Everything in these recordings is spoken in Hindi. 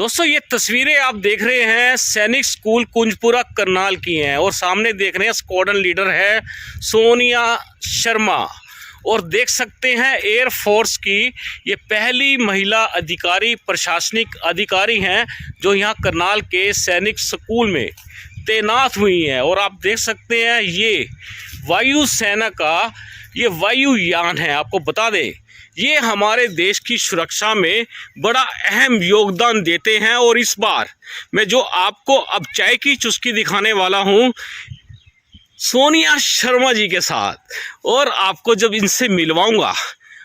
दोस्तों ये तस्वीरें आप देख रहे हैं सैनिक स्कूल कुंजपुरा करनाल की हैं और सामने देख रहे हैं स्क्वाड्रन लीडर है सोनिया शर्मा और देख सकते हैं एयरफोर्स की ये पहली महिला अधिकारी प्रशासनिक अधिकारी हैं जो यहाँ करनाल के सैनिक स्कूल में तैनात हुई हैं। और आप देख सकते हैं ये वायुसेना का ये वायुयान है। आपको बता दें ये हमारे देश की सुरक्षा में बड़ा अहम योगदान देते हैं। और इस बार मैं जो आपको अब चाय की चुस्की दिखाने वाला हूँ सोनिया शर्मा जी के साथ, और आपको जब इनसे मिलवाऊंगा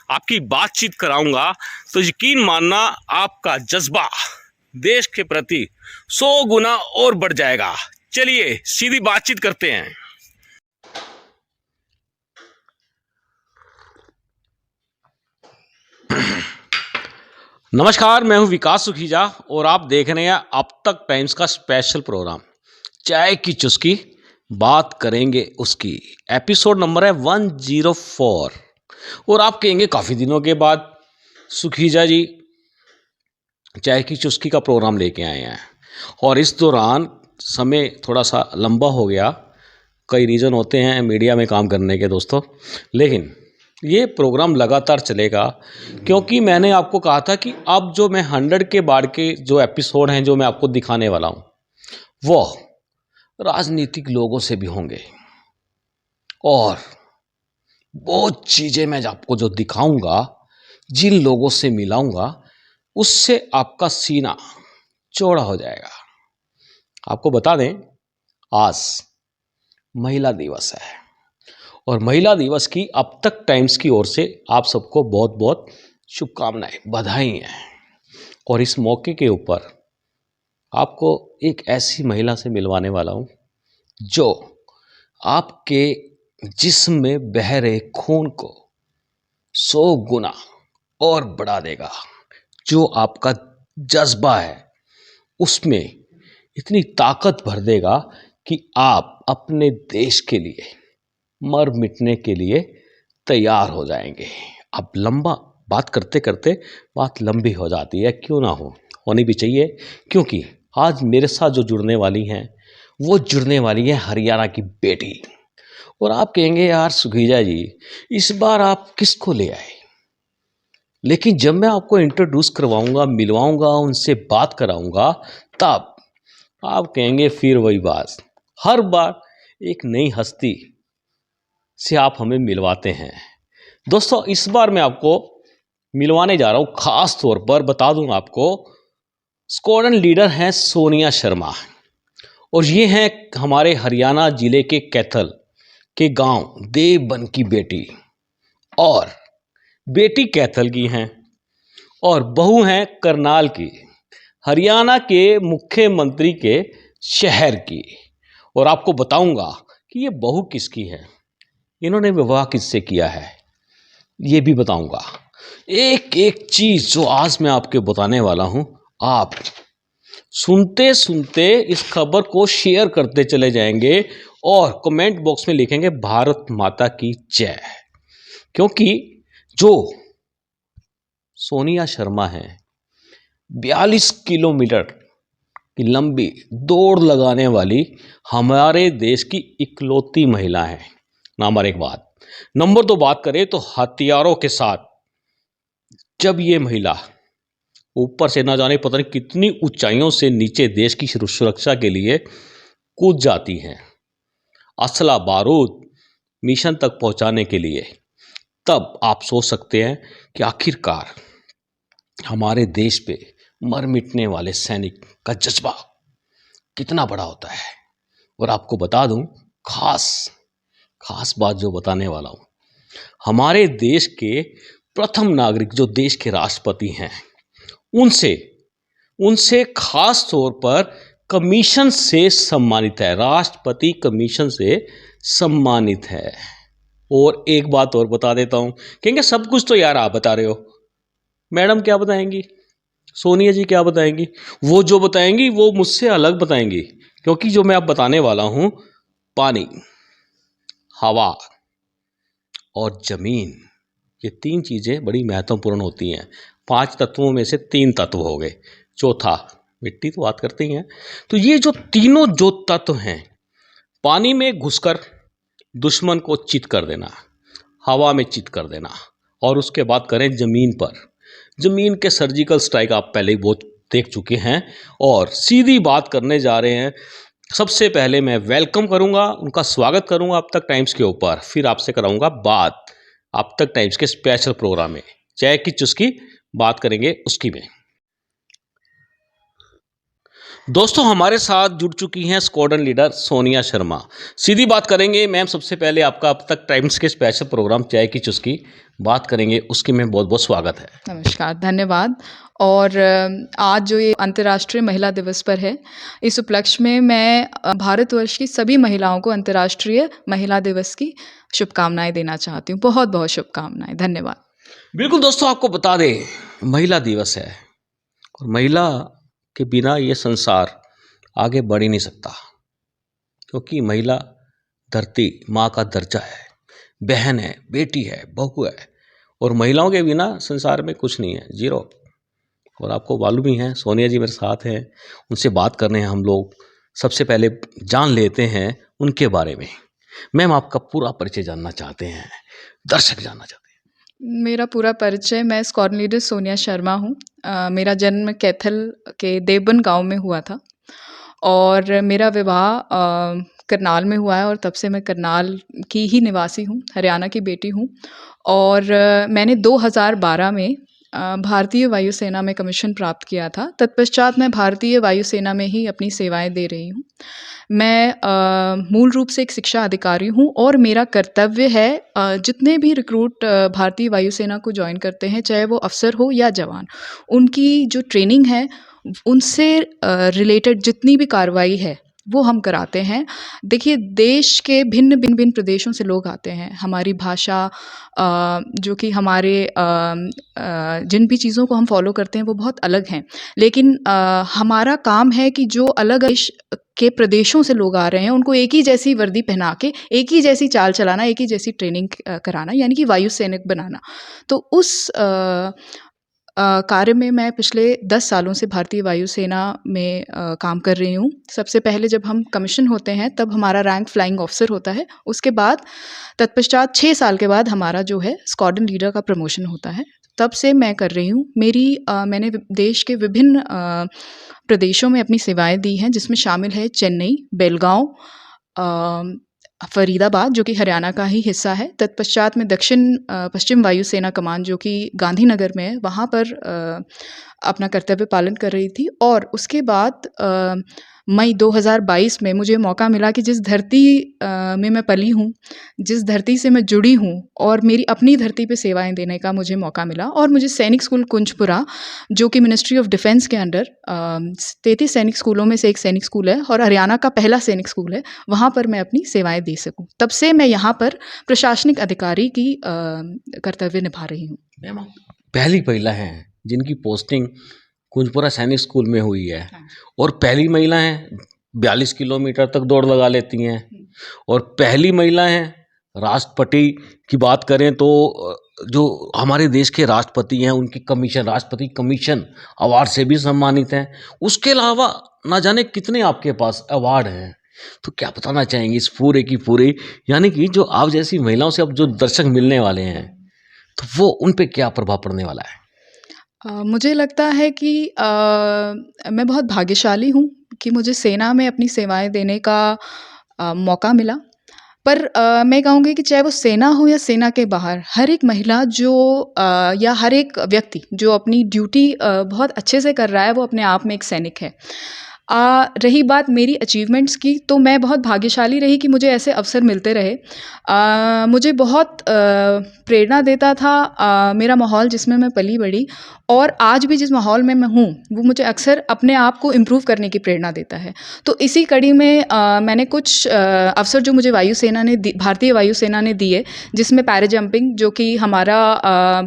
आपकी बातचीत कराऊंगा तो यकीन मानना आपका जज्बा देश के प्रति 100 गुना और बढ़ जाएगा। चलिए सीधी बातचीत करते हैं। नमस्कार, मैं हूं विकास सुखीजा और आप देख रहे हैं अब तक टाइम्स का स्पेशल प्रोग्राम चाय की चुस्की, बात करेंगे उसकी। एपिसोड नंबर है 104। और आप कहेंगे काफ़ी दिनों के बाद सुखीजा जी चाय की चुस्की का प्रोग्राम लेके आए हैं, और इस दौरान समय थोड़ा सा लंबा हो गया। कई रीज़न होते हैं मीडिया में काम करने के दोस्तों, लेकिन ये प्रोग्राम लगातार चलेगा क्योंकि मैंने आपको कहा था कि अब जो मैं 100 के बाद के जो एपिसोड हैं जो मैं आपको दिखाने वाला हूँ वो राजनीतिक लोगों से भी होंगे, और बहुत चीज़ें मैं आपको जो दिखाऊंगा, जिन लोगों से मिलाऊंगा, उससे आपका सीना चौड़ा हो जाएगा। आपको बता दें आज महिला दिवस है, और महिला दिवस की अब तक टाइम्स की ओर से आप सबको बहुत बहुत शुभकामनाएं, बधाई हैं। और इस मौके के ऊपर आपको एक ऐसी महिला से मिलवाने वाला हूं जो आपके जिस्म में बह रहे खून को 100 गुना और बढ़ा देगा। जो आपका जज्बा है उसमें इतनी ताकत भर देगा कि आप अपने देश के लिए मर मिटने के लिए तैयार हो जाएंगे। अब लंबा बात करते करते बात लंबी हो जाती है, क्यों ना हो, होनी भी चाहिए, क्योंकि आज मेरे साथ जो जुड़ने वाली हैं वो जुड़ने वाली है हरियाणा की बेटी। और आप कहेंगे यार सुखीजा जी इस बार आप किसको ले आए, लेकिन जब मैं आपको इंट्रोड्यूस करवाऊंगा, मिलवाऊंगा, उनसे बात कराऊंगा, तब आप कहेंगे फिर वही बात, हर बार एक नई हस्ती से आप हमें मिलवाते हैं। दोस्तों इस बार मैं आपको मिलवाने जा रहा हूँ, खास तौर पर बता दूं आपको, स्क्वाड्रन लीडर हैं सोनिया शर्मा, और ये हैं हमारे हरियाणा जिले के कैथल के गांव देवबन की बेटी। और बेटी कैथल की हैं और बहू हैं करनाल की, हरियाणा के मुख्यमंत्री के शहर की। और आपको बताऊंगा कि ये बहू किसकी है, इन्होंने विवाह किससे किया है, ये भी बताऊंगा। एक एक चीज़ जो आज मैं आपके बताने वाला हूं, आप सुनते सुनते इस खबर को शेयर करते चले जाएंगे और कमेंट बॉक्स में लिखेंगे भारत माता की जय। क्योंकि जो सोनिया शर्मा है 42 किलोमीटर की लंबी दौड़ लगाने वाली हमारे देश की इकलौती महिला है। नंबर एक बात। नंबर दो बात करें तो हथियारों के साथ जब ये महिला ऊपर से ना जाने पता नहीं कितनी ऊंचाइयों से नीचे देश की सुरक्षा के लिए कूद जाती हैं, असला बारूद मिशन तक पहुंचाने के लिए, तब आप सोच सकते हैं कि आखिरकार हमारे देश पे मर मिटने वाले सैनिक का जज्बा कितना बड़ा होता है। और आपको बता दूं खास बात जो बताने वाला हूं, हमारे देश के प्रथम नागरिक जो देश के राष्ट्रपति हैं उनसे खास तौर पर कमीशन से सम्मानित है, राष्ट्रपति कमीशन से सम्मानित है। और एक बात और बता देता हूं, कहेंगे सब कुछ तो यार आप बता रहे हो, मैडम क्या बताएंगी, सोनिया जी क्या बताएंगी, वो जो बताएंगी वो मुझसे अलग बताएंगी। क्योंकि जो मैं अब बताने वाला हूं, पानी, हवा और जमीन, ये 3 चीज़ें बड़ी महत्वपूर्ण होती हैं। 5 तत्वों में से 3 तत्व हो गए, चौथा मिट्टी तो बात करते ही हैं। तो ये जो तीनों जो तत्व हैं, पानी में घुसकर दुश्मन को चित कर देना, हवा में चित कर देना, और उसके बाद करें ज़मीन पर। ज़मीन के सर्जिकल स्ट्राइक आप पहले ही बहुत देख चुके हैं, और सीधी बात करने जा रहे हैं। सबसे पहले मैं वेलकम करूंगा, उनका स्वागत करूंगा अब तक टाइम्स के ऊपर, फिर आपसे कराऊंगा बात अब तक टाइम्स के स्पेशल प्रोग्राम में। चाय की चुस्की बात करेंगे उसकी में। दोस्तों हमारे साथ जुड़ चुकी हैं स्क्वाड्रन लीडर सोनिया शर्मा। सीधी बात करेंगे मैम, सबसे पहले आपका अब तक टाइम्स के स्पेशल प्रोग्राम चाय की चुस्की बात करेंगे उसकी में बहुत बहुत स्वागत है। नमस्कार, धन्यवाद। और आज जो ये अंतर्राष्ट्रीय महिला दिवस पर है, इस उपलक्ष्य में मैं भारतवर्ष की सभी महिलाओं को अंतर्राष्ट्रीय महिला दिवस की शुभकामनाएं देना चाहती हूँ। बहुत बहुत शुभकामनाएं। धन्यवाद। बिल्कुल दोस्तों, आपको बता दें महिला दिवस है, और महिला के बिना ये संसार आगे बढ़ ही नहीं सकता, क्योंकि महिला धरती माँ का दर्जा है, बहन है, बेटी है, बहू है, और महिलाओं के बिना संसार में कुछ नहीं है, जीरो। और आपको मालूम ही है, सोनिया जी मेरे साथ हैं, उनसे बात करने हैं हम लोग। सबसे पहले जान लेते हैं उनके बारे में। मैम आपका पूरा परिचय जानना चाहते हैं, दर्शक जानना चाहते हैं। मेरा पूरा परिचय, मैं स्क्वाड्रन लीडर सोनिया शर्मा हूँ। मेरा जन्म कैथल के देवबन गांव में हुआ था, और मेरा विवाह करनाल में हुआ है, और तब से मैं करनाल की ही निवासी हूँ, हरियाणा की बेटी हूँ। और मैंने 2012 में भारतीय वायुसेना में कमीशन प्राप्त किया था। तत्पश्चात मैं भारतीय वायुसेना में ही अपनी सेवाएं दे रही हूँ। मैं मूल रूप से एक शिक्षा अधिकारी हूँ, और मेरा कर्तव्य है जितने भी रिक्रूट भारतीय वायुसेना को ज्वाइन करते हैं, चाहे वो अफसर हो या जवान, उनकी जो ट्रेनिंग है उनसे रिलेटेड जितनी भी कार्रवाई है वो हम कराते हैं। देखिए, देश के भिन्न भिन्न भिन्न प्रदेशों से लोग आते हैं। हमारी भाषा, जो कि हमारे जिन भी चीज़ों को हम फॉलो करते हैं वो बहुत अलग हैं, लेकिन हमारा काम है कि जो अलग देश के प्रदेशों से लोग आ रहे हैं उनको एक ही जैसी वर्दी पहना के एक ही जैसी चाल चलाना, एक ही जैसी ट्रेनिंग कराना, यानी कि वायु सैनिक बनाना। तो उस कार्य में मैं पिछले 10 सालों से भारतीय वायुसेना में काम कर रही हूँ। सबसे पहले जब हम कमीशन होते हैं तब हमारा रैंक फ्लाइंग ऑफिसर होता है। उसके बाद तत्पश्चात 6 साल के बाद हमारा जो है स्क्वाड्रन लीडर का प्रमोशन होता है। तब से मैं कर रही हूँ। मैंने देश के विभिन्न प्रदेशों में अपनी सेवाएं दी हैं, जिसमें शामिल है चेन्नई, बेलगांव, फरीदाबाद जो कि हरियाणा का ही हिस्सा है। तत्पश्चात में दक्षिण पश्चिम वायुसेना कमान जो कि गांधीनगर में है, वहाँ पर अपना कर्तव्य पालन कर रही थी। और उसके बाद मई 2022 में मुझे मौका मिला कि जिस धरती में मैं पली हूँ, जिस धरती से मैं जुड़ी हूँ, और मेरी अपनी धरती पे सेवाएं देने का मुझे मौका मिला। और मुझे सैनिक स्कूल कुंजपुरा, जो कि मिनिस्ट्री ऑफ डिफेंस के अंडर 33 सैनिक स्कूलों में से एक सैनिक स्कूल है, और हरियाणा का पहला सैनिक स्कूल है, वहाँ पर मैं अपनी सेवाएं दे सकूँ। तब से मैं यहाँ पर प्रशासनिक अधिकारी की कर्तव्य निभा रही हूँ। मैम आप पहली महिला हैं जिनकी पोस्टिंग कुंजपुरा सैनिक स्कूल में हुई है, और पहली महिला हैं 42 किलोमीटर तक दौड़ लगा लेती हैं, और पहली महिला हैं राष्ट्रपति की बात करें तो जो हमारे देश के राष्ट्रपति हैं उनकी कमीशन, राष्ट्रपति कमीशन अवार्ड से भी सम्मानित हैं। उसके अलावा ना जाने कितने आपके पास अवार्ड हैं। तो क्या बताना चाहेंगे इस पूरे की पूरे, यानी कि जो आप जैसी महिलाओं से अब जो दर्शक मिलने वाले हैं, तो वो उन पे क्या प्रभाव पड़ने वाला है? मुझे लगता है कि मैं बहुत भाग्यशाली हूँ कि मुझे सेना में अपनी सेवाएं देने का मौका मिला। पर मैं कहूँगी कि चाहे वो सेना हो या सेना के बाहर, हर एक महिला जो या हर एक व्यक्ति जो अपनी ड्यूटी बहुत अच्छे से कर रहा है, वो अपने आप में एक सैनिक है। रही बात मेरी अचीवमेंट्स की, तो मैं बहुत भाग्यशाली रही कि मुझे ऐसे अवसर मिलते रहे। मुझे बहुत प्रेरणा देता था मेरा माहौल जिसमें मैं पली बड़ी, और आज भी जिस माहौल में मैं हूँ वो मुझे अक्सर अपने आप को इम्प्रूव करने की प्रेरणा देता है। तो इसी कड़ी में मैंने कुछ अवसर जो मुझे भारतीय वायुसेना ने दिए, जिसमें पैरा जंपिंग, जो कि हमारा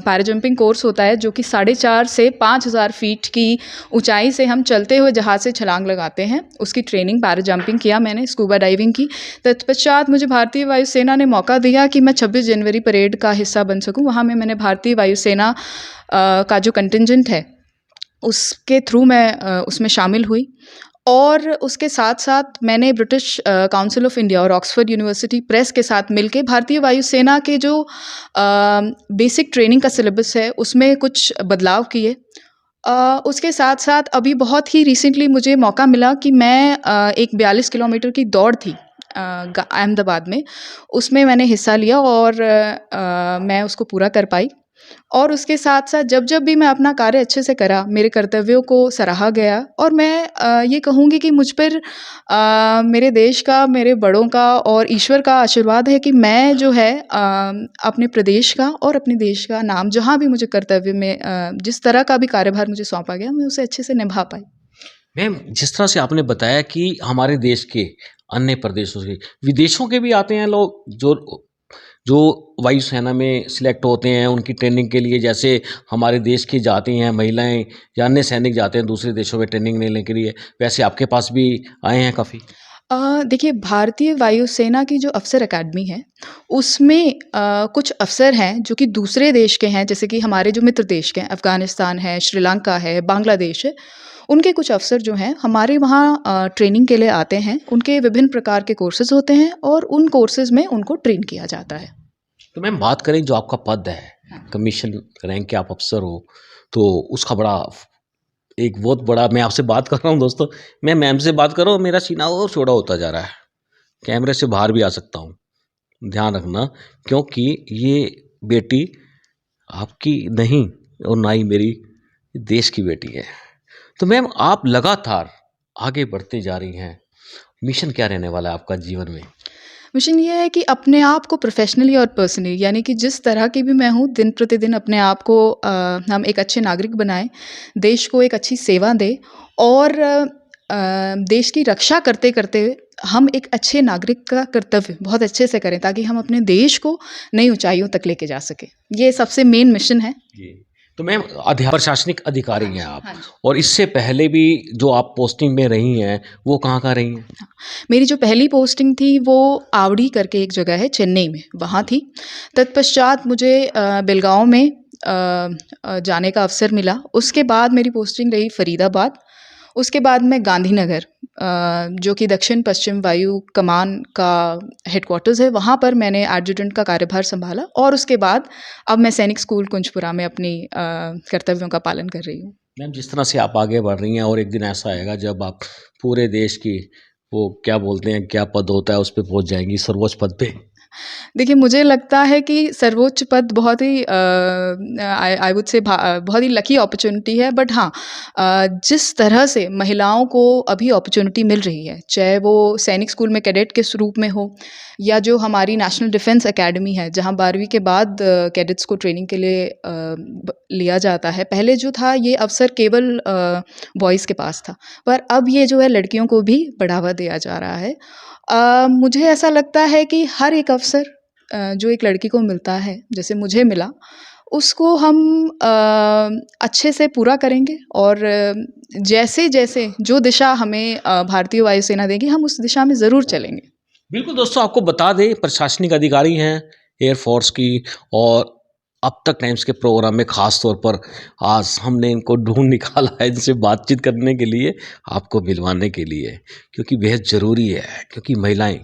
पैरा जंपिंग कोर्स होता है, जो कि 4,500 से 5,000 फीट की ऊंचाई से हम चलते हुए जहाज़ से छलांग लगाते हैं, उसकी ट्रेनिंग पैरा जंपिंग किया मैंने, स्कूबा डाइविंग की। तत्पश्चात मुझे भारतीय वायुसेना ने मौका दिया कि मैं 26 जनवरी परेड का हिस्सा बन सकूं। वहाँ में मैंने भारतीय वायुसेना का जो कंटिंजेंट है उसके थ्रू मैं उसमें शामिल हुई और उसके साथ-साथ मैंने ब्रिटिश काउंसिल ऑफ इंडिया और ऑक्सफोर्ड यूनिवर्सिटी प्रेस के साथ मिलके भारतीय वायुसेना के जो बेसिक ट्रेनिंग का सिलेबस है, उसमें कुछ बदलाव किए। उसके साथ-साथ अभी बहुत ही रिसेंटली मुझे मौका मिला कि मैं एक 42 किलोमीटर की दौड़ थी अहमदाबाद में, उसमें मैंने हिस्सा लिया और मैं उसको पूरा कर पाई। और उसके साथ-साथ जब-जब भी मैं अपना कार्य अच्छे से करा, मेरे कर्तव्यों को सराहा गया और मैं ये कहूँगी कि मुझ पर मेरे देश का, मेरे बड़ों का और ईश्वर का आशीर्वाद है कि मैं जो है अपने प्रदेश का और अपने देश का नाम जहाँ भी मुझे कर्तव्य में जिस तरह का भी कार्यभार मुझे सौंपा गया, मैं उसे अच्छे से निभा पाई। मैम, जिस तरह से आपने बताया कि हमारे देश के अन्य प्रदेशों से विदेशों के भी आते हैं लोग जो जो वायुसेना में सिलेक्ट होते हैं उनकी ट्रेनिंग के लिए, जैसे हमारे देश की जाती हैं महिलाएं या अन्य सैनिक जाते हैं दूसरे देशों में ट्रेनिंग लेने के लिए, वैसे आपके पास भी आए हैं काफ़ी? देखिए भारतीय वायुसेना की जो अफ़सर अकेडमी है, उसमें कुछ अफ़सर हैं जो कि दूसरे देश के हैं, जैसे कि हमारे जो मित्र देश के हैं, अफ़गानिस्तान है, श्रीलंका है, बांग्लादेश है, उनके कुछ अफ़सर जो हैं हमारे वहाँ ट्रेनिंग के लिए आते हैं। उनके विभिन्न प्रकार के कोर्सेज़ होते हैं और उन कोर्सेज़ में उनको ट्रेन किया जाता है। तो मैम, बात करें जो आपका पद है, हाँ। कमीशन रैंक के आप अफ़सर हो, तो उसका बड़ा एक बहुत बड़ा, मैं आपसे बात कर रहा हूँ दोस्तों, मैं मैम से बात कर रहा हूँ, मेरा सीना और चौड़ा होता जा रहा है। कैमरे से बाहर भी आ सकता हूँ, ध्यान रखना, क्योंकि ये बेटी आपकी नहीं और ना ही मेरी, देश की बेटी है। तो मैम, आप लगातार आगे बढ़ते जा रही हैं, मिशन क्या रहने वाला है आपका जीवन में? मिशन ये है कि अपने आप को प्रोफ़ेशनली और पर्सनली यानी कि जिस तरह की भी मैं हूँ, दिन प्रतिदिन अपने आप को हम एक अच्छे नागरिक बनाएँ, देश को एक अच्छी सेवा दें और देश की रक्षा करते-करते हम एक अच्छे नागरिक का कर्तव्य बहुत अच्छे से करें ताकि हम अपने देश को नई ऊँचाइयों तक लेके जा सकें। ये सबसे मेन मिशन है। जी। तो मैम, प्रशासनिक अधिकारी हैं आप, हाँ जी। और इससे पहले भी जो आप पोस्टिंग में रही हैं, वो कहाँ-कहाँ रही हैं? मेरी जो पहली पोस्टिंग थी वो आवड़ी करके एक जगह है चेन्नई में, वहाँ थी। तत्पश्चात मुझे बेलगाँव में जाने का अवसर मिला। उसके बाद मेरी पोस्टिंग रही फ़रीदाबाद। उसके बाद मैं गांधीनगर जो कि दक्षिण पश्चिम वायु कमान का हेडक्वार्टर्स है, वहाँ पर मैंने एडजुटेंट का कार्यभार सँभाला और उसके बाद अब मैं सैनिक स्कूल कुंजपुरा में अपनी कर्तव्यों का पालन कर रही हूँ। मैम, जिस तरह से आप आगे बढ़ रही हैं, और एक दिन ऐसा आएगा जब आप पूरे देश की, वो क्या बोलते हैं, क्या पद होता है, उस पे पहुँच जाएँगी, सर्वोच्च पद पे। देखिए, मुझे लगता है कि सर्वोच्च पद बहुत ही आई वुड से बहुत ही लकी अपॉर्च्युनिटी है बट हाँ जिस तरह से महिलाओं को अभी अपॉर्च्युनिटी मिल रही है, चाहे वो सैनिक स्कूल में कैडेट के रूप में हो या जो हमारी नेशनल डिफेंस एकेडमी है, जहाँ 12वीं के बाद कैडेट्स को ट्रेनिंग के लिए लिया जाता है। पहले जो था ये अवसर केवल बॉयज़ के पास था, पर अब ये जो है लड़कियों को भी बढ़ावा दिया जा रहा है। मुझे ऐसा लगता है कि हर एक अवसर जो एक लड़की को मिलता है, जैसे मुझे मिला, उसको हम अच्छे से पूरा करेंगे और जैसे-जैसे जो दिशा हमें भारतीय वायुसेना देगी, हम उस दिशा में ज़रूर चलेंगे। बिल्कुल दोस्तों, आपको बता दें, प्रशासनिक अधिकारी हैं एयर फोर्स की, और अब तक टाइम्स के प्रोग्राम में ख़ास तौर पर आज हमने इनको ढूँढ निकाला है, इनसे बातचीत करने के लिए, आपको मिलवाने के लिए, क्योंकि बेहद ज़रूरी है। क्योंकि महिलाएँ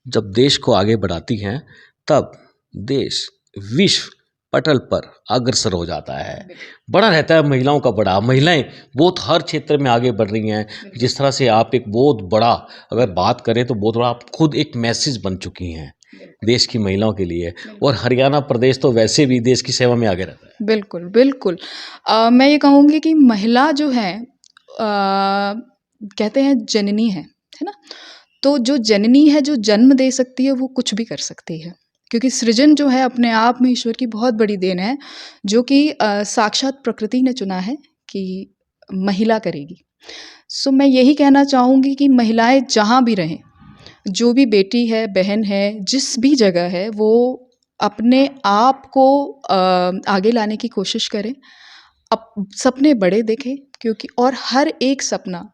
जब देश को आगे बढ़ाती हैं, तब देश विश्व पटल पर अग्रसर हो जाता है। बड़ा रहता है महिलाओं का बड़ा। महिलाएँ बहुत हर क्षेत्र में आगे बढ़ रही हैं। जिस तरह से आप एक बहुत बड़ा, अगर बात करें तो बहुत बड़ा, आप खुद एक मैसेज बन चुकी हैं देश की महिलाओं के लिए, और हरियाणा प्रदेश तो वैसे भी देश की सेवा में आगे रहता है। बिल्कुल, बिल्कुल। मैं ये कहूँगी कि महिला जो है कहते हैं जननी है ना? तो जो जननी है, जो जन्म दे सकती है, वो कुछ भी कर सकती है। क्योंकि सृजन जो है अपने आप में ईश्वर की बहुत बड़ी देन है, जो कि साक्षात प्रकृति ने चुना है कि महिला करेगी। सो मैं यही कहना चाहूँगी कि महिलाएँ जहाँ भी रहें, जो भी बेटी है, बहन है, जिस भी जगह है, वो अपने आप को आगे लाने की कोशिश करें। सपने बड़े देखें क्योंकि और हर एक सपना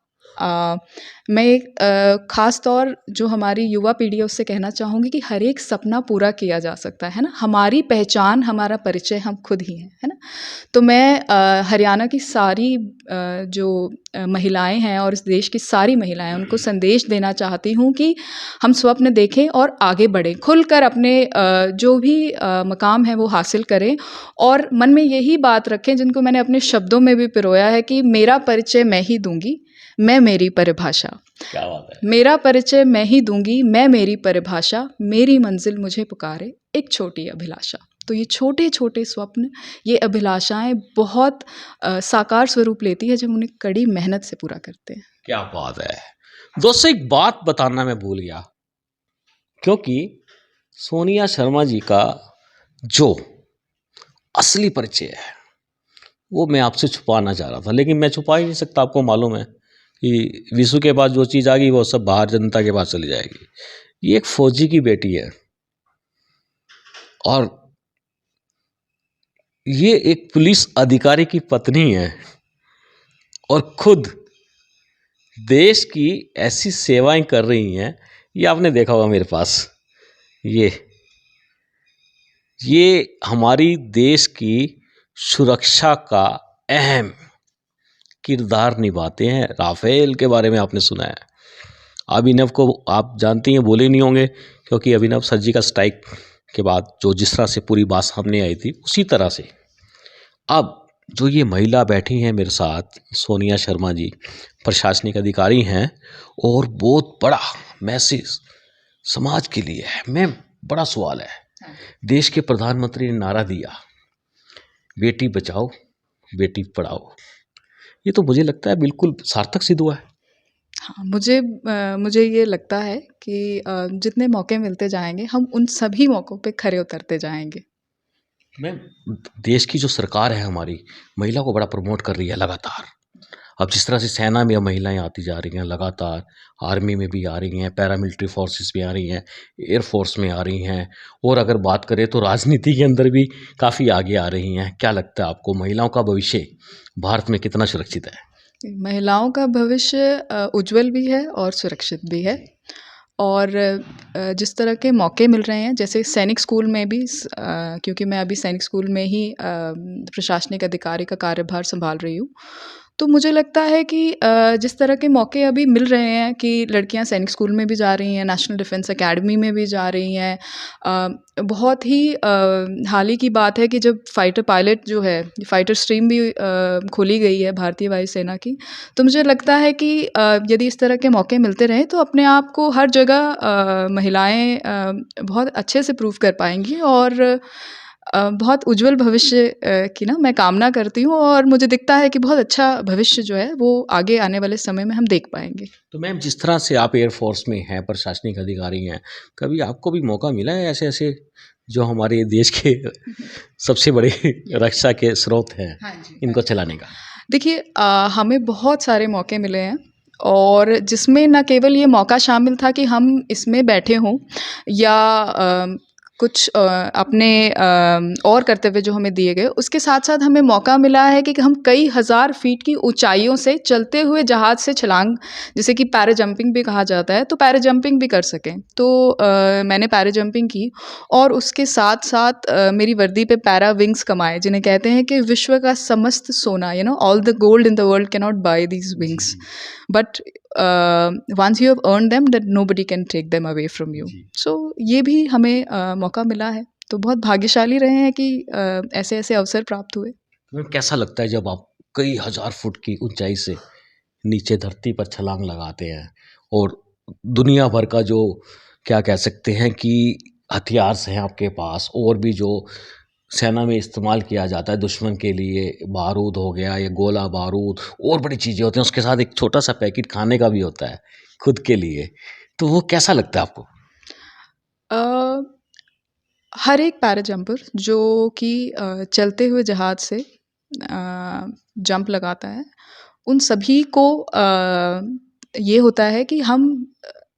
मैं एक ख़ास तौर जो हमारी युवा पीढ़ी है उससे कहना चाहूँगी कि हर एक सपना पूरा किया जा सकता है ना? हमारी पहचान, हमारा परिचय हम खुद ही हैं, है ना? तो मैं हरियाणा की सारी जो महिलाएँ हैं और इस देश की सारी महिलाएँ उनको संदेश देना चाहती हूँ कि हम स्वप्न देखें और आगे बढ़ें, खुलकर अपने जो भी मकाम है वो हासिल करें और मन में यही बात रखें जिनको मैंने अपने शब्दों में भी पिरोया है कि मेरा परिचय मैं ही दूँगी, मैं मेरी परिभाषा। क्या बात है। मेरा परिचय मैं ही दूँगी, मैं मेरी परिभाषा, मेरी मंजिल मुझे पुकारे एक छोटी अभिलाषा। तो ये छोटे-छोटे स्वप्न, ये अभिलाषाएँ बहुत साकार स्वरूप लेती है जब उन्हें कड़ी मेहनत से पूरा करते हैं। क्या बात है। दोस्तों एक बात बताना मैं भूल गया, क्योंकि सोनिया शर्मा जी का जो असली परिचय है वो मैं आपसे छुपाना चाह रहा था, लेकिन मैं छुपा ही नहीं सकता। आपको मालूम है कि विशु के पास जो चीज़ आ गई वो सब बाहर जनता के पास चली जाएगी। ये एक फौजी की बेटी है और ये एक पुलिस अधिकारी की पत्नी है और खुद देश की ऐसी सेवाएं कर रही हैं। ये आपने देखा होगा मेरे पास, ये हमारी देश की सुरक्षा का अहम किरदार निभाते हैं। राफेल के बारे में आपने सुना है, अभिनव को आप जानती हैं, बोले नहीं होंगे, क्योंकि अभिनव सर्जिकल स्ट्राइक के बाद जो जिस तरह से पूरी बात सामने आई थी उसी तरह से अब जो ये महिला बैठी हैं मेरे साथ, सोनिया शर्मा जी प्रशासनिक अधिकारी हैं और बहुत बड़ा मैसेज समाज के लिए है। मैं बड़ा सवाल है, देश के प्रधानमंत्री ने नारा दिया बेटी बचाओ बेटी पढ़ाओ, ये तो मुझे लगता है बिल्कुल सार्थक सिद्ध हुआ है। हाँ, मुझे ये लगता है कि जितने मौके मिलते जाएँगे हम उन सभी मौक़ों पे खरे उतरते जाएँगे। मैं देश की जो सरकार है हमारी, महिला को बड़ा प्रमोट कर रही है लगातार। अब जिस तरह से सेना में अब महिलाएं आती जा रही हैं लगातार, आर्मी में भी आ रही हैं, पैरामिलिट्री फोर्सेस में आ रही हैं, एयर फोर्स में आ रही हैं, और अगर बात करें तो राजनीति के अंदर भी काफ़ी आगे आ रही हैं। क्या लगता है आपको महिलाओं का भविष्य भारत में कितना सुरक्षित है? महिलाओं का भविष्य उज्ज्वल भी है और सुरक्षित भी है और जिस तरह के मौके मिल रहे हैं, जैसे सैनिक स्कूल में भी क्योंकि मैं अभी सैनिक स्कूल में ही प्रशासनिक अधिकारी का कार्यभार संभाल रही हूँ, तो मुझे लगता है कि जिस तरह के मौके अभी मिल रहे हैं कि लड़कियां सैनिक स्कूल में भी जा रही हैं, नेशनल डिफेंस एकेडमी में भी जा रही हैं। बहुत ही हाल ही की बात है कि जब फाइटर पायलट जो है, फाइटर स्ट्रीम भी खोली गई है भारतीय वायुसेना की, तो मुझे लगता है कि यदि इस तरह के मौके मिलते रहें तो अपने आप को हर जगह महिलाएं बहुत अच्छे से प्रूव कर पाएंगी और बहुत उज्जवल भविष्य की ना मैं कामना करती हूँ और मुझे दिखता है कि बहुत अच्छा भविष्य जो है वो आगे आने वाले समय में हम देख पाएंगे। तो मैम, जिस तरह से आप एयरफोर्स में हैं, प्रशासनिक अधिकारी हैं, कभी आपको भी मौका मिला है ऐसे ऐसे जो हमारे देश के सबसे बड़े रक्षा के स्रोत हैं, हाँ जी, इनको चलाने का? देखिए हमें बहुत सारे मौके मिले हैं और जिसमें न केवल ये मौका शामिल था कि हम इसमें बैठे हों या कुछ अपने और कर्तव्य जो हमें दिए गए, उसके साथ साथ हमें मौका मिला है कि हम कई हज़ार फीट की ऊंचाइयों से चलते हुए जहाज़ से छलांग, जिसे कि पैरा जंपिंग भी कहा जाता है, तो पैरा जंपिंग भी कर सकें। तो मैंने पैरा जंपिंग की और उसके साथ साथ मेरी वर्दी पे पैरा विंग्स कमाए, जिन्हें कहते हैं कि विश्व का समस्त सोना, all the gold in the world can not buy these wings, but once you have earned them that nobody can take them away from you. So ये भी हमें मौका मिला है, तो बहुत भाग्यशाली रहे हैं कि ऐसे ऐसे अवसर प्राप्त हुए। मैम, कैसा लगता है जब आप कई हजार फुट की ऊंचाई से नीचे धरती पर छलांग लगाते हैं और दुनिया भर का जो क्या कह सकते हैं कि हथियार हैं आपके पास, और भी जो सेना में इस्तेमाल किया जाता है दुश्मन के लिए, बारूद हो गया या गोला बारूद और बड़ी चीज़ें होती हैं, उसके साथ एक छोटा सा पैकेट खाने का भी होता है खुद के लिए, तो वो कैसा लगता है आपको? अ, हर एक पैरा जंपर जो कि चलते हुए जहाज़ से जंप लगाता है, उन सभी को ये होता है कि हम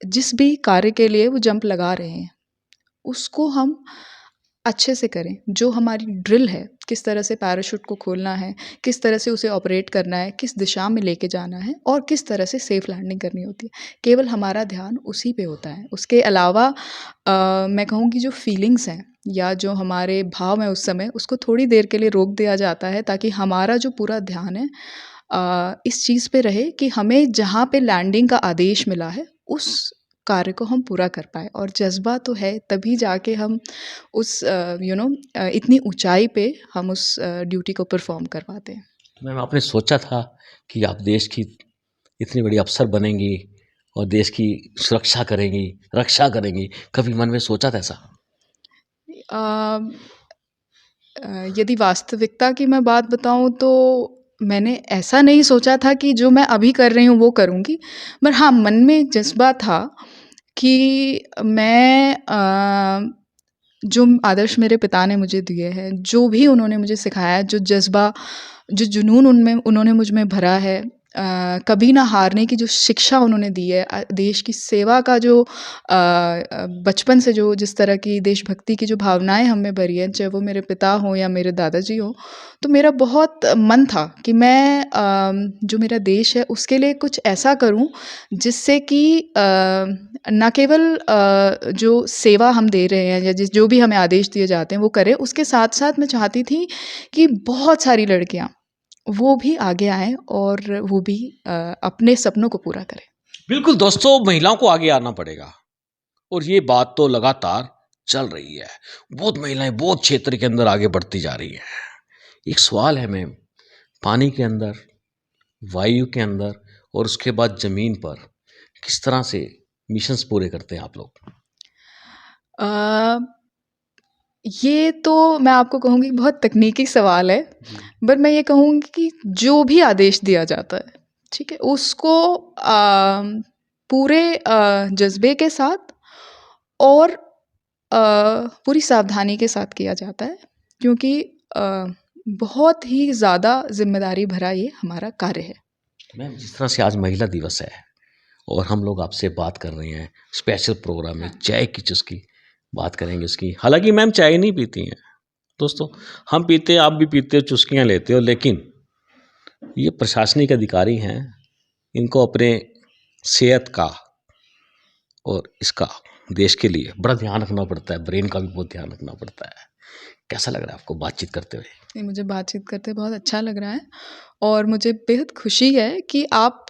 जिस भी कार्य के लिए वो जंप लगा रहे हैं, उसको हम अच्छे से करें। जो हमारी ड्रिल है किस तरह से पैराशूट को खोलना है, किस तरह से उसे ऑपरेट करना है, किस दिशा में लेके जाना है और किस तरह से सेफ लैंडिंग करनी होती है। केवल हमारा ध्यान उसी पे होता है। उसके अलावा मैं कहूँगी जो फीलिंग्स हैं या जो हमारे भाव हैं उस समय, उसको थोड़ी देर के लिए रोक दिया जाता है ताकि हमारा जो पूरा ध्यान है इस चीज़ पे रहे कि हमें जहाँ पे लैंडिंग का आदेश मिला है उस कार्य को हम पूरा कर पाएँ। और जज़्बा तो है, तभी जाके हम उस इतनी ऊँचाई पे हम उस ड्यूटी को परफ़ॉर्म कर पाते हैं। मैम, आपने सोचा था कि आप देश की इतनी बड़ी अफ़सर बनेंगी और देश की सुरक्षा करेंगी, रक्षा करेंगी, कभी मन में सोचा था ऐसा? अ यदि वास्तविकता की मैं बात बताऊँ तो मैंने ऐसा नहीं सोचा था कि जो मैं अभी कर रही हूँ वो करूँगी। पर हाँ, मन में एक जज़्बा था कि मैं जो आदर्श मेरे पिता ने मुझे दिए हैं, जो भी उन्होंने मुझे सिखाया है, जो जज़्बा, जो जुनून उनमें उन्होंने मुझ में भरा है, कभी ना हारने की जो शिक्षा उन्होंने दी है, देश की सेवा का जो बचपन से जो जिस तरह की देशभक्ति की जो भावनाएँ हम में भरी हैं, चाहे वो मेरे पिता हों या मेरे दादाजी हों, तो मेरा बहुत मन था कि मैं जो मेरा देश है उसके लिए कुछ ऐसा करूँ जिससे कि ना केवल जो सेवा हम दे रहे हैं या जो भी हमें आदेश दिए जाते हैं वो करें, उसके साथ-साथ मैं चाहती थी कि बहुत सारी लड़कियाँ वो भी आगे आएँ और वो भी अपने सपनों को पूरा करें। बिल्कुल दोस्तों, महिलाओं को आगे आना पड़ेगा और ये बात तो लगातार चल रही है। बहुत महिलाएं बहुत क्षेत्र के अंदर आगे बढ़ती जा रही हैं। एक सवाल है मैम, पानी के अंदर, वायु के अंदर और उसके बाद ज़मीन पर किस तरह से मिशंस पूरे करते हैं आप लोग? अ, ये तो मैं आपको कहूँगी बहुत तकनीकी सवाल है, जी। बट मैं ये कहूँगी कि जो भी आदेश दिया जाता है, ठीक है? उसको पूरे जज़्बे के साथ और पूरी सावधानी के साथ किया जाता है, क्योंकि बहुत ही ज़्यादा ज़िम्मेदारी भरा ये हमारा कार्य है। मैम, जिस तरह से आज महिला दिवस है और हम लोग आपसे बात कर रहे हैं, स्पेशल प्रोग्राम में चाय की चुस्की बात करेंगे उसकी। हालाँकि मैम चाय नहीं पीती हैं। दोस्तों, हम पीते हैं, आप भी पीते हो, चुस्कियाँ लेते हो, लेकिन ये प्रशासनिक अधिकारी हैं, इनको अपने सेहत का और इसका देश के लिए बड़ा ध्यान रखना पड़ता है, ब्रेन का भी बहुत ध्यान रखना पड़ता है। कैसा लग रहा है आपको बातचीत करते हुए? नहीं, मुझे बातचीत करते बहुत अच्छा लग रहा है और मुझे बेहद खुशी है कि आप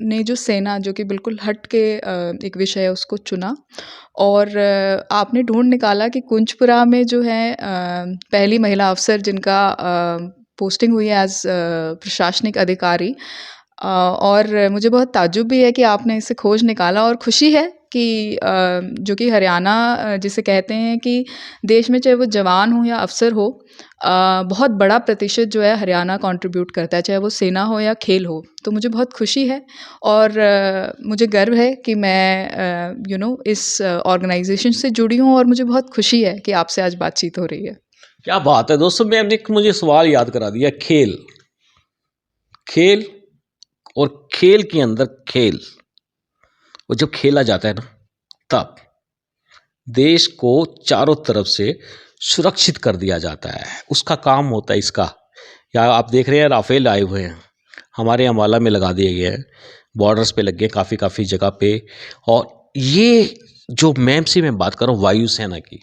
ने जो सेना, जो कि बिल्कुल हट के एक विषय है, उसको चुना और आपने ढूँढ निकाला कि कुंजपुरा में जो है पहली महिला अफ़सर जिनका पोस्टिंग हुई है एज़ प्रशासनिक अधिकारी। और मुझे बहुत ताज्जुब भी है कि आपने इसे खोज निकाला और खुशी है कि जो कि हरियाणा जिसे कहते हैं कि देश में चाहे वो जवान हो या अफ़सर हो, बहुत बड़ा प्रतिशत जो है हरियाणा कंट्रीब्यूट करता है, चाहे वो सेना हो या खेल हो। तो मुझे बहुत खुशी है और मुझे गर्व है कि मैं इस ऑर्गेनाइज़ेशन से जुड़ी हूँ और मुझे बहुत खुशी है कि आपसे आज बातचीत हो रही है। क्या बात है दोस्तों, मैम ने एक मुझे सवाल याद करा दिया। खेल, खेल और खेल के अंदर खेल, और जब खेला जाता है ना, तब देश को चारों तरफ से सुरक्षित कर दिया जाता है। उसका काम होता है इसका। या आप देख रहे हैं राफेल आए हुए हैं, हमारे अम्बाला में लगा दिए गए हैं, बॉर्डर्स पे लग गए काफ़ी जगह पे। और ये जो मैम से मैं बात कर रहा हूँ वायुसेना की,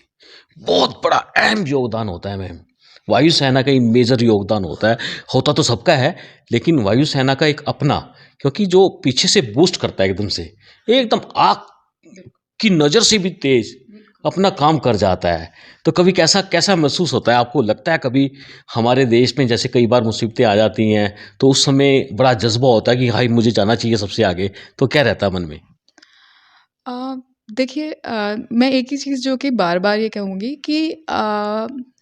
बहुत बड़ा अहम योगदान होता है मैम। वायुसेना का ही मेजर योगदान होता तो सबका है, लेकिन वायुसेना का एक अपना, क्योंकि जो पीछे से बूस्ट करता है एकदम से, एकदम आग की नज़र से भी तेज अपना काम कर जाता है। तो कभी कैसा कैसा महसूस होता है आपको? लगता है कभी हमारे देश में जैसे कई बार मुसीबतें आ जाती हैं तो उस समय बड़ा जज्बा होता है कि भाई मुझे जाना चाहिए सबसे आगे, तो क्या रहता है मन में? देखिए, मैं एक ही चीज़ जो कि बार-बार ये कहूँगी कि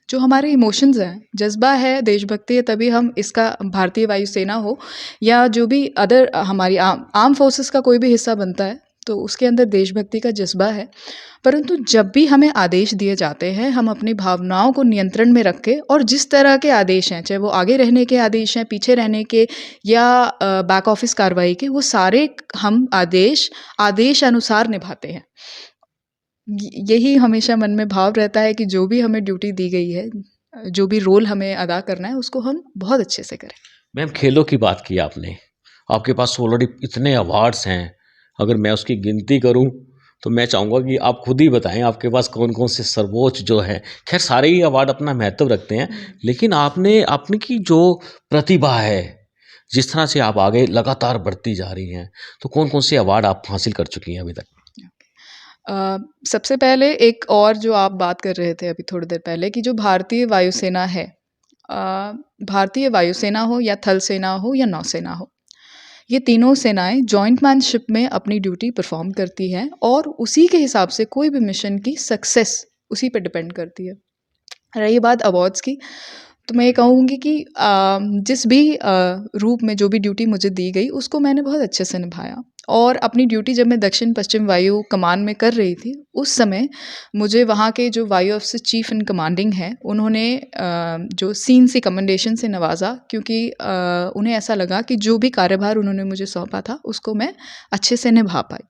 जो हमारे इमोशंस हैं, जज़्बा है, देशभक्ति है, तभी हम इसका भारतीय वायुसेना हो या जो भी अदर हमारी आर्म फोर्सेस का कोई भी हिस्सा बनता है, तो उसके अंदर देशभक्ति का जज़्बा है। परंतु जब भी हमें आदेश दिए जाते हैं, हम अपनी भावनाओं को नियंत्रण में रख के और जिस तरह के आदेश हैं, चाहे वो आगे रहने के आदेश हैं, पीछे रहने के या बैक ऑफ़िस कार्रवाई के, वो सारे हम आदेश अनुसार निभाते हैं। यही हमेशा मन में भाव रहता है कि जो भी हमें ड्यूटी दी गई है, जो भी रोल हमें अदा करना है उसको हम बहुत अच्छे से करें। मैम, खेलों की बात की आपने, आपके पास ऑलरेडी इतने अवार्ड्स हैं, अगर मैं उसकी गिनती करूं तो मैं चाहूँगा कि आप खुद ही बताएं आपके पास कौन-कौन से सर्वोच्च जो हैं। खैर सारे ही अवार्ड अपना महत्व रखते हैं, लेकिन आपने अपनी की जो प्रतिभा है, जिस तरह से आप आगे लगातार बढ़ती जा रही हैं, तो कौन-कौन से अवार्ड आप हासिल कर चुकी हैं अभी तक? अ, सबसे पहले एक और जो आप बात कर रहे थे अभी थोड़ी देर पहले कि जो भारतीय वायुसेना है, अ, भारतीय वायुसेना हो या थल सेना हो या नौसेना हो, ये तीनों सेनाएं जॉइंटमैनशिप में अपनी ड्यूटी परफॉर्म करती हैं और उसी के हिसाब से कोई भी मिशन की सक्सेस उसी पे डिपेंड करती है। रही बात अवार्ड्स की, तो मैं ये कहूँगी कि जिस भी रूप में जो भी ड्यूटी मुझे दी गई उसको मैंने बहुत अच्छे से निभाया और अपनी ड्यूटी जब मैं दक्षिण पश्चिम वायु कमान में कर रही थी उस समय मुझे वहाँ के जो वायु ऑफिसर चीफ इन कमांडिंग हैं उन्होंने जो सीन सी कमेंडेशन से नवाजा, क्योंकि उन्हें ऐसा लगा कि जो भी कार्यभार उन्होंने मुझे सौंपा था उसको मैं अच्छे से निभा पाई।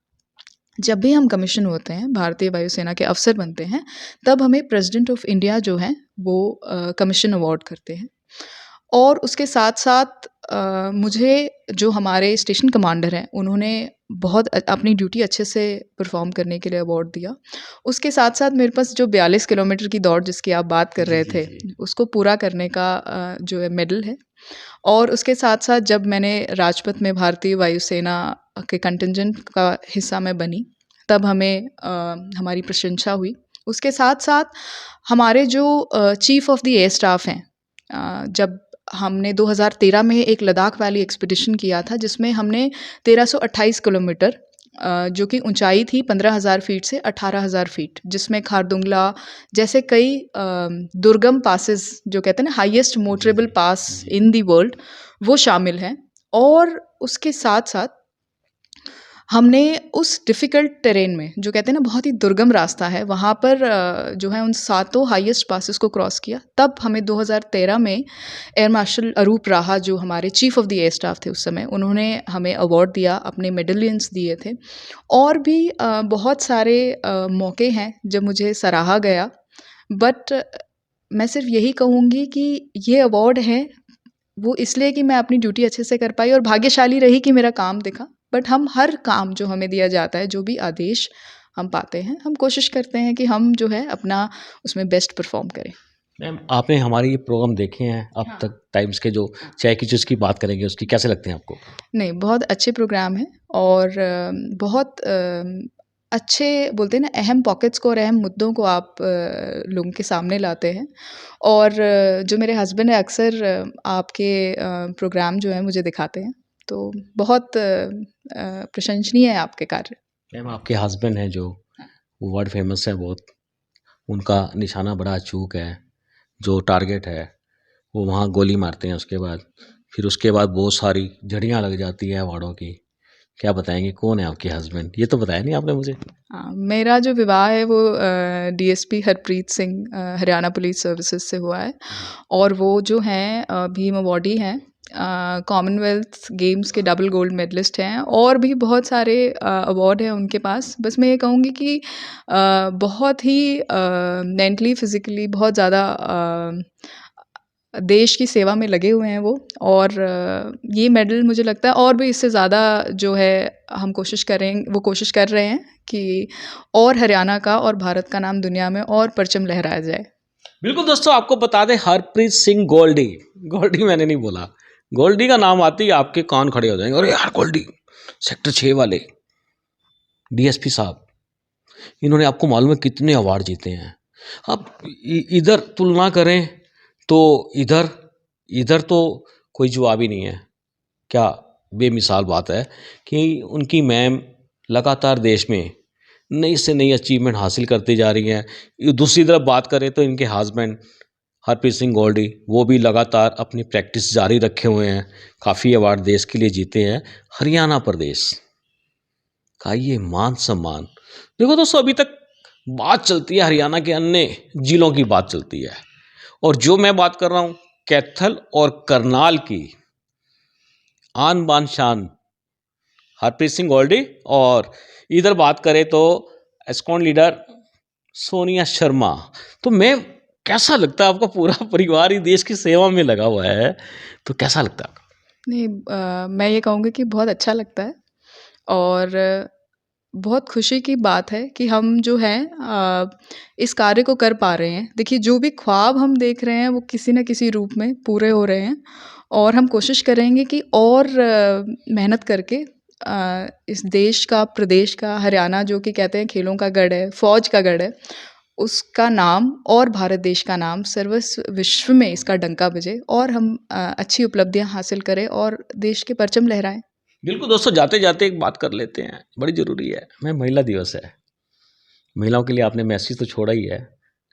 जब भी हम कमीशन होते हैं, भारतीय वायुसेना के अफ़सर बनते हैं, तब हमें प्रेसिडेंट ऑफ इंडिया जो हैं, वो कमीशन अवार्ड करते हैं। और उसके साथ-साथ मुझे जो हमारे स्टेशन कमांडर हैं, उन्होंने बहुत अपनी ड्यूटी अच्छे से परफ़ॉर्म करने के लिए अवार्ड दिया। उसके साथ-साथ मेरे पास जो 42 किलोमीटर की दौड़ जिसकी आप बात कर जी, रहे जी, थे, जी। उसको पूरा करने का जो है मेडल है। और उसके साथ-साथ जब मैंने राजपथ में भारतीय वायुसेना के कंटिंजेंट का हिस्सा मैं बनी, तब हमें हमारी प्रशंसा हुई। उसके साथ-साथ हमारे जो chief of the air staff हैं, जब हमने 2013 में एक लद्दाख वैली एक्सपीडिशन किया था, जिसमें हमने 1328 किलोमीटर जो कि ऊँचाई थी 15,000 फ़ीट से 18,000 फ़ीट, जिसमें खारदुंगला जैसे कई दुर्गम पासेस जो कहते हैं ना हाईएस्ट जी, मोटरेबल जी। पास जी। इन द वर्ल्ड, वो शामिल हैं। और उसके साथ-साथ हमने उस डिफ़िकल्ट टेरेन में जो कहते हैं ना बहुत ही दुर्गम रास्ता है, वहाँ पर जो है उन सातों हाईएस्ट पासेस को क्रॉस किया। तब हमें 2013 में एयर मार्शल अरूप राहा जो हमारे chief of the air staff थे उस समय, उन्होंने हमें अवार्ड दिया, अपने मेडलियंस दिए थे। और भी बहुत सारे मौके हैं जब मुझे सराहा गया। बट मैं सिर्फ़ यही कहूँगी कि ये अवार्ड है वो इसलिए कि मैं अपनी ड्यूटी अच्छे से कर पाई और भाग्यशाली रही कि मेरा काम दिखा। बट हम हर काम जो हमें दिया जाता है, जो भी आदेश हम पाते हैं, हम कोशिश करते हैं कि हम जो है अपना उसमें बेस्ट परफ़ॉर्म करें। मैम, आपने हमारे ये प्रोग्राम देखे हैं अब हाँ, तक टाइम्स के, जो हाँ। चाय की चुस्की बात करेंगे उसकी, कैसे लगते हैं आपको? नहीं, बहुत अच्छे प्रोग्राम हैं और बहुत अच्छे बोलते हैं ना अहम पॉकेट्स को और अहम मुद्दों को आप लोगों के सामने लाते हैं। और जो मेरे हस्बैंड हैं अक्सर आपके प्रोग्राम जो हैं मुझे दिखाते हैं। तो बहुत प्रशंसनीय है आपके कार्य। मैम, आपके हस्बैंड हैं जो, हाँ। वो वर्ल्ड फेमस है बहुत, उनका निशाना बड़ा अचूक है, जो टारगेट है वो वहाँ गोली मारते हैं, उसके बाद फिर उसके बाद बहुत सारी झड़ियाँ लग जाती हैं अवार्डों की। क्या बताएँगे कौन है आपके हस्बैंड? ये तो बताया नहीं आपने मुझे। हाँ, मेरा जो विवाह है वो DSP Harpreet Singh Haryana police services से हुआ है और वो जो हैं भीम अवॉर्डी हैं, कॉमनवेल्थ गेम्स के डबल गोल्ड मेडलिस्ट हैं और भी बहुत सारे अवार्ड हैं उनके पास। बस मैं ये कहूँगी कि बहुत ही मेंटली फिज़िकली बहुत ज़्यादा देश की सेवा में लगे हुए हैं वो। और ये मेडल मुझे लगता है और भी इससे ज़्यादा जो है हम कोशिश कर रहे हैं कि और हरियाणा का और भारत का नाम दुनिया में और परचम लहराया जाए। बिल्कुल दोस्तों, आपको बता दें हरप्रीत सिंह गोल्डी, गोल्डी मैंने नहीं बोला, गोल्डी का नाम आते ही आपके कान खड़े हो जाएंगे, अरे यार गोल्डी, सेक्टर 6 वाले डीएसपी साहब, इन्होंने आपको मालूम है कितने अवार्ड जीते हैं। अब इधर तुलना करें तो इधर इधर तो कोई जवाब ही नहीं है। क्या बेमिसाल बात है कि उनकी मैम लगातार देश में नई से नई अचीवमेंट हासिल करती जा रही हैं। दूसरी तरफ बात करें तो इनके हस्बैंड हरप्रीत सिंह गोल्डी, वो भी लगातार अपनी प्रैक्टिस जारी रखे हुए हैं, काफ़ी अवार्ड देश के लिए जीते हैं। हरियाणा प्रदेश का ये मान सम्मान, देखो दोस्तों, अभी तक बात चलती है हरियाणा के अन्य जिलों की बात चलती है, और जो मैं बात कर रहा हूँ कैथल और करनाल की, आन बान शान हरप्रीत सिंह गोल्डी। और इधर बात करें तो एस्कॉन लीडर सोनिया शर्मा। तो मैं कैसा लगता है आपका पूरा परिवार ही देश की सेवा में लगा हुआ है, तो कैसा लगता है आपको? नहीं, मैं ये कहूँगी कि बहुत अच्छा लगता है और बहुत खुशी की बात है कि हम जो हैं इस कार्य को कर पा रहे हैं। देखिए, जो भी ख्वाब हम देख रहे हैं वो किसी न किसी रूप में पूरे हो रहे हैं और हम कोशिश करेंगे कि और मेहनत करके इस देश का, प्रदेश का, हरियाना जो कि कहते हैं खेलों का गढ़ है, फ़ौज का गढ़ है, उसका नाम और भारत देश का नाम सर्वस्व विश्व में इसका डंका बजे और हम अच्छी उपलब्धियाँ हासिल करें और देश के परचम लहराएँ। बिल्कुल दोस्तों, जाते-जाते एक बात कर लेते हैं, बड़ी ज़रूरी है। महिला दिवस है। महिलाओं के लिए आपने मैसेज तो छोड़ा ही है।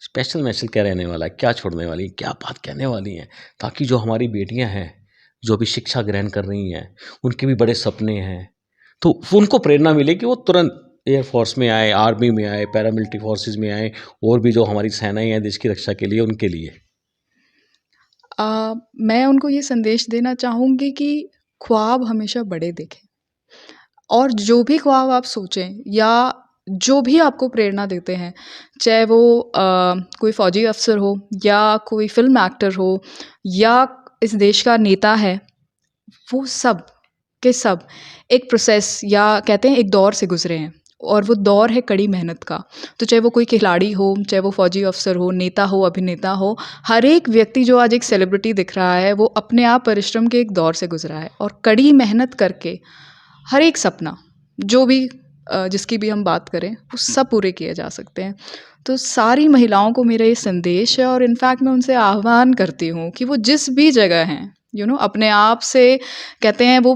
स्पेशल मैसेज क्या रहने वाला है? क्या छोड़ने वाली हैं? क्या बात कहने वाली हैं? ताकि जो हमारी बेटियाँ हैं, जो अभी शिक्षा ग्रहण कर रही हैं, उनके भी बड़े सपने हैं, तो उनको प्रेरणा मिले कि वो तुरंत एयर फोर्स में आए, आर्मी में आए, पैरामिलिट्री फोर्सेस में आए और भी जो हमारी सेनाएँ हैं देश की रक्षा के लिए, उनके लिए। मैं उनको ये संदेश देना चाहूँगी कि ख्वाब हमेशा बड़े देखें और जो भी ख्वाब आप सोचें या जो भी आपको प्रेरणा देते हैं, चाहे वो कोई फ़ौजी अफ़सर हो या कोई फ़िल्म एक्टर हो या इस देश का नेता है, वो सब के सब एक प्रोसेस या कहते हैं एक दौर से गुज़रे हैं और वो दौर है कड़ी मेहनत का। तो चाहे वो कोई खिलाड़ी हो, चाहे वो फ़ौजी अफ़सर हो, नेता हो, अभिनेता हो, हर एक व्यक्ति जो आज एक सेलिब्रिटी दिख रहा है, वो अपने आप परिश्रम के एक दौर से गुज़रा है और कड़ी मेहनत करके हर एक सपना, जो भी जिसकी भी हम बात करें, वो सब पूरे किए जा सकते हैं। तो सारी महिलाओं को मेरा ये संदेश है और इनफैक्ट मैं उनसे आह्वान करती हूँ कि वो जिस भी जगह हैं, अपने आप से कहते हैं वो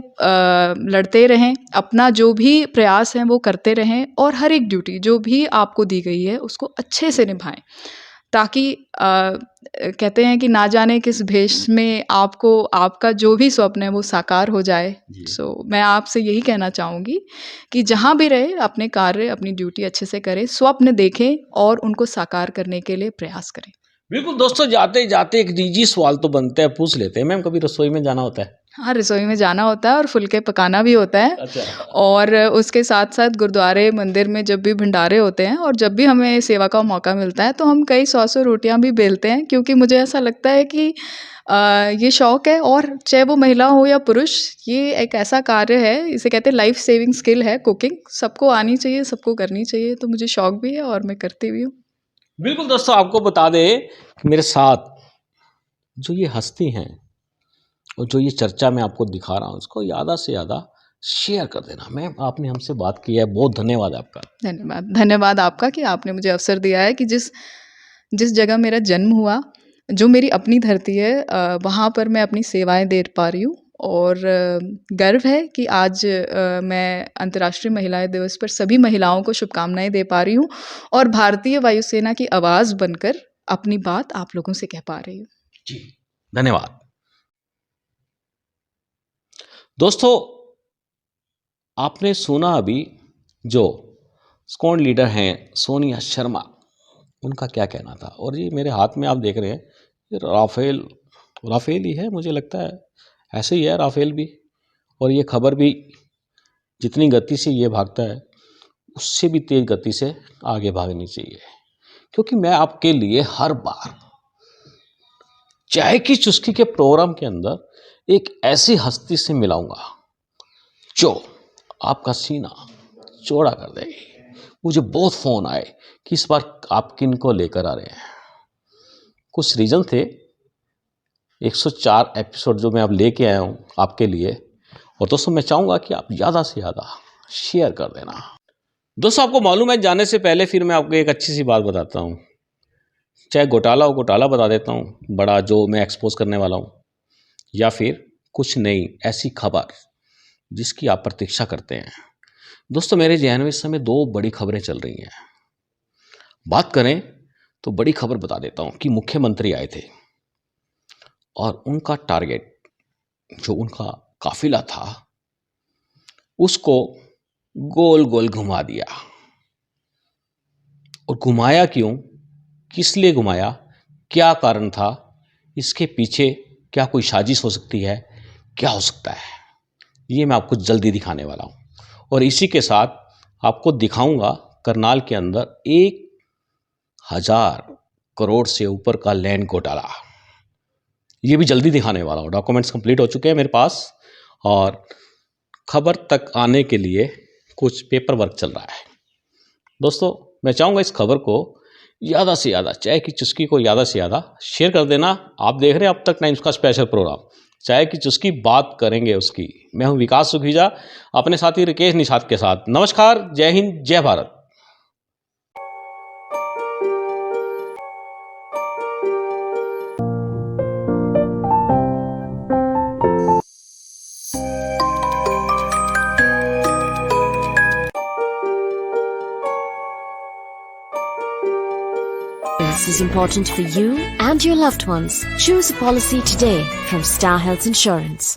लड़ते रहें, अपना जो भी प्रयास है वो करते रहें और हर एक ड्यूटी जो भी आपको दी गई है उसको अच्छे से निभाएँ। ताकि कहते हैं कि ना जाने किस भेष में आपको आपका जो भी स्वप्न है वो साकार हो जाए। जी। सो मैं आपसे यही कहना चाहूँगी कि जहाँ भी रहे अपने कार्य, अपनी ड्यूटी अच्छे से करें, स्वप्न देखें और उनको साकार करने के लिए प्रयास करें। बिल्कुल दोस्तों, जाते-जाते एक निजी सवाल तो बनता है, पूछ लेते हैं। मैम, कभी रसोई में जाना होता है? हाँ, रसोई में जाना होता है और फुलके पकाना भी होता है अच्छा। और उसके साथ-साथ गुरुद्वारे, मंदिर में जब भी भंडारे होते हैं और जब भी हमें सेवा का मौका मिलता है, तो हम कई 100-100 रोटियाँ भी बेलते हैं क्योंकि मुझे ऐसा लगता है कि ये शौक है और चाहे वो महिला हो या पुरुष, ये एक ऐसा कार्य है, इसे कहते हैं लाइफ सेविंग स्किल है कुकिंग, सबको आनी चाहिए, सबको करनी चाहिए, तो मुझे शौक भी है और मैं करती भी हूँ। बिल्कुल दोस्तों, आपको बता दें कि मेरे साथ जो ये हस्ती हैं और जो ये चर्चा मैं आपको दिखा रहा हूँ, उसको ज़्यादा से ज़्यादा शेयर कर देना। मैम, आपने हमसे बात की है, बहुत धन्यवाद आपका। धन्यवाद। धन्यवाद आपका कि आपने मुझे अवसर दिया है कि जिस जिस जगह मेरा जन्म हुआ, जो मेरी अपनी धरती है वहाँ पर मैं अपनी सेवाएँ दे पा रही हूँ और गर्व है कि आज मैं अंतर्राष्ट्रीय महिला दिवस पर सभी महिलाओं को शुभकामनाएँ दे पा रही हूँ और भारतीय वायुसेना की आवाज़ बनकर अपनी बात आप लोगों से कह पा रही हूँ। जी, धन्यवाद। दोस्तों, आपने सुना अभी जो स्क्वाड लीडर हैं सोनिया शर्मा, उनका क्या कहना था। और ये मेरे हाथ में आप देख रहे हैं, ये राफेल ही है, मुझे लगता है ऐसे ही है राफेल भी। और ये खबर भी जितनी गति से ये भागता है उससे भी तेज गति से आगे भागनी चाहिए, क्योंकि मैं आपके लिए हर बार चाय की चुस्की के प्रोग्राम के अंदर एक ऐसी हस्ती से मिलाऊंगा जो आपका सीना चौड़ा कर देगी। मुझे बहुत फ़ोन आए कि इस बार आप किन को लेकर आ रहे हैं। कुछ रीज़न थे, 104 एपिसोड जो मैं अब लेके आया हूँ आपके लिए। और दोस्तों, मैं चाहूँगा कि आप ज़्यादा से ज़्यादा शेयर कर देना। दोस्तों, आपको मालूम है, जाने से पहले फिर मैं आपको एक अच्छी सी बात बताता हूँ। चाहे घोटाला हो, घोटाला बता देता हूँ बड़ा जो मैं एक्सपोज करने वाला हूँ, या फिर कुछ नई ऐसी खबर जिसकी आप प्रतीक्षा करते हैं। दोस्तों, मेरे ज़हन में इस समय 2 बड़ी खबरें चल रही हैं। बात करें तो बड़ी खबर बता देता हूँ कि मुख्यमंत्री आए थे और उनका टारगेट, जो उनका काफिला था, उसको गोल गोल घुमा दिया। और घुमाया क्यों, किस लिए घुमाया, क्या कारण था, इसके पीछे क्या कोई साजिश हो सकती है, क्या हो सकता है, ये मैं आपको जल्दी दिखाने वाला हूँ। और इसी के साथ आपको दिखाऊंगा करनाल के अंदर 1000 करोड़ से ऊपर का लैंड घोटाला, ये भी जल्दी दिखाने वाला हूँ। डॉक्यूमेंट्स कंप्लीट हो चुके हैं मेरे पास और खबर तक आने के लिए कुछ पेपर वर्क चल रहा है। दोस्तों, मैं चाहूँगा इस खबर को ज़्यादा से ज़्यादा, चाय की चुस्की को ज़्यादा से ज़्यादा शेयर कर देना। आप देख रहे हैं अब तक टाइम्स का स्पेशल प्रोग्राम चाय की चुस्की, बात करेंगे उसकी। मैं हूं विकास सुखीजा, अपने साथी रिकेश निषाद के साथ। नमस्कार, जय हिंद, जय Bharat. This is important for you and your loved ones. Choose a policy today from Star Health Insurance.